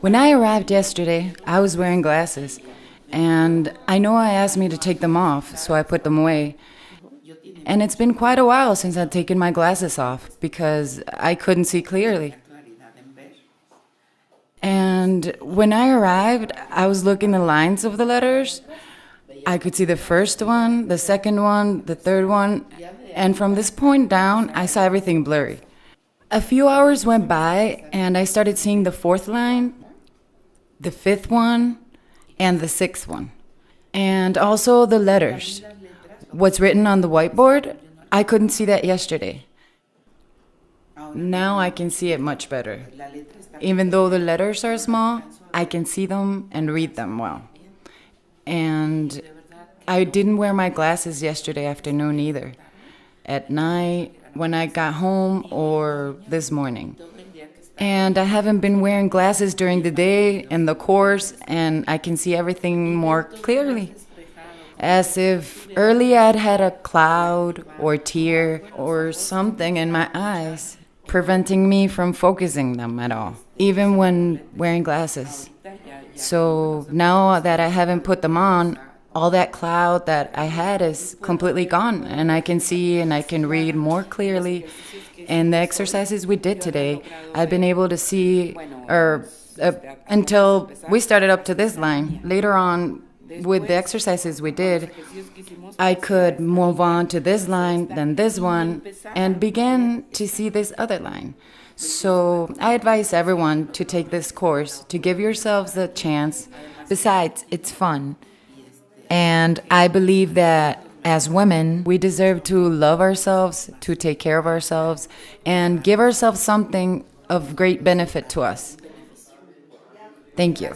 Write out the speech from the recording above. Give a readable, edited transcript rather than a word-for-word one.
When I arrived yesterday, I was wearing glasses, and I know I asked me to take them off, so I put them away. And it's been quite a while since I'd taken my glasses off because I couldn't see clearly. And when I arrived, I was looking the lines of the letters. I could see the first one, the second one, the third one, and from this point down, I saw everything blurry. A few hours went by, and I started seeing the fourth line, the fifth one, and the sixth one. And also the letters. What's written on the whiteboard, I couldn't see that yesterday. Now I can see it much better. Even though the letters are small, I can see them and read them well. And I didn't wear my glasses yesterday afternoon either. At night, when I got home, or this morning. And I haven't been wearing glasses during the day in the course, and I can see everything more clearly. As if earlier I'd had a cloud or tear or something in my eyes, preventing me from focusing them at all, even when wearing glasses. So now that I haven't put them on, all that cloud that I had is completely gone, and I can see and I can read more clearly. And the exercises we did today, I've been able to see, until we started up to this line. Later on, with the exercises we did, I could move on to this line, then this one, and begin to see this other line. So I advise everyone to take this course, to give yourselves a chance. Besides, it's fun. And I believe that as women, we deserve to love ourselves, to take care of ourselves, and give ourselves something of great benefit to us. Thank you.